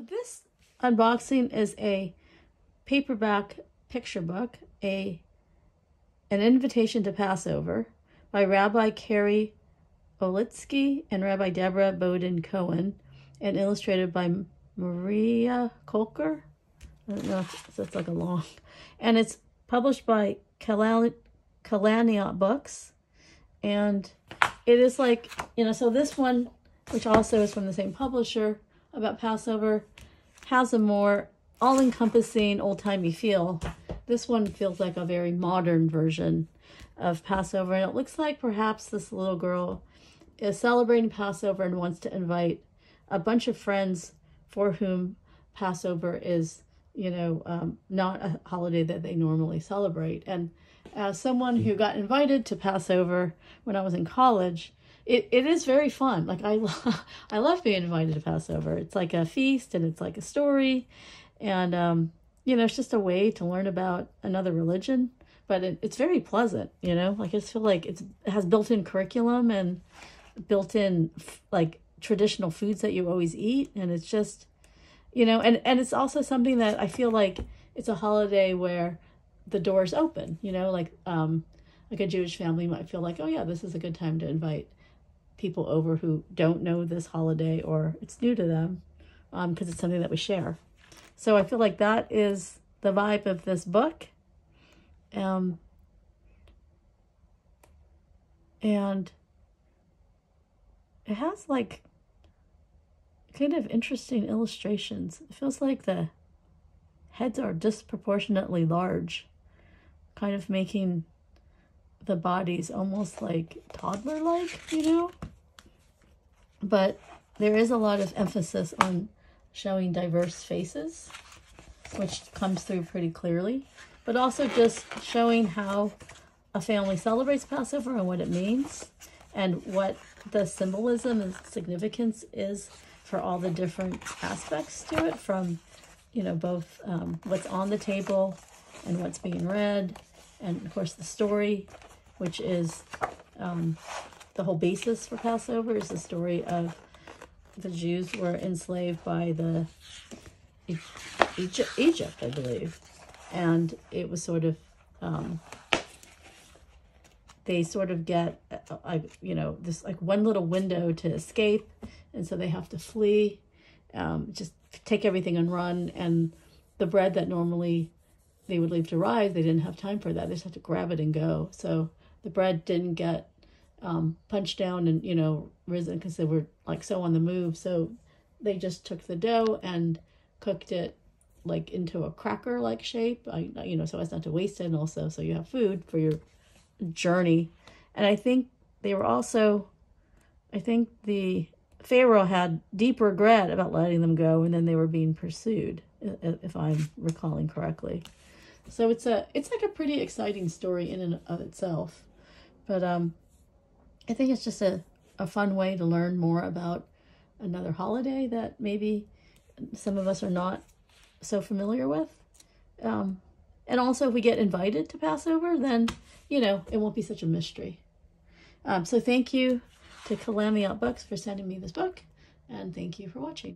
this unboxing is a paperback picture book, an invitation to Passover by Rabbi Kerry Olitzky and Rabbi Deborah Bodin Cohen, and illustrated by Mariia Kokler. I don't know if that's like a long. And it's published by Kalaniot books. And it is like, so this one, which also is from the same publisher, about Passover, has a more all-encompassing, old-timey feel. This one feels like a very modern version of Passover. And it looks like perhaps this little girl is celebrating Passover and wants to invite a bunch of friends for whom Passover is, not a holiday that they normally celebrate. And as someone who got invited to Passover when I was in college, it is very fun. Like I love being invited to Passover. It's like a feast and it's like a story. And, it's just a way to learn about another religion. But it's very pleasant, Like I just feel like it has built-in curriculum and built-in like traditional foods that you always eat. And it's just, and it's also something that I feel like it's a holiday where the door's open, like a Jewish family might feel like, oh yeah, this is a good time to invite people over who don't know this holiday or it's new to them, because it's something that we share. So I feel like that is the vibe of this book. And it has like kind of interesting illustrations. It feels like the heads are disproportionately large, kind of making the bodies almost like toddler-like, But there is a lot of emphasis on showing diverse faces, which comes through pretty clearly, but also just showing how a family celebrates Passover and what it means and what the symbolism and significance is for all the different aspects to it, from, both what's on the table and what's being read, and of course the story, which is the whole basis for Passover, is the story of the Jews were enslaved by the Egypt, I believe, and it was sort of they sort of get this like one little window to escape, and so they have to flee, just take everything and run. And the bread that normally they would leave to rise, they didn't have time for that. They just had to grab it and go. So the bread didn't get punched down and risen because they were like so on the move. So they just took the dough and cooked it like into a cracker like shape, so as not to waste it, and also so you have food for your journey. And I think the Pharaoh had deep regret about letting them go, and then they were being pursued, if I'm recalling correctly. So it's like a pretty exciting story in and of itself. But I think it's just a fun way to learn more about another holiday that maybe some of us are not so familiar with. And also, if we get invited to Passover, then, it won't be such a mystery. So thank you to Kalaniot Books for sending me this book, and thank you for watching.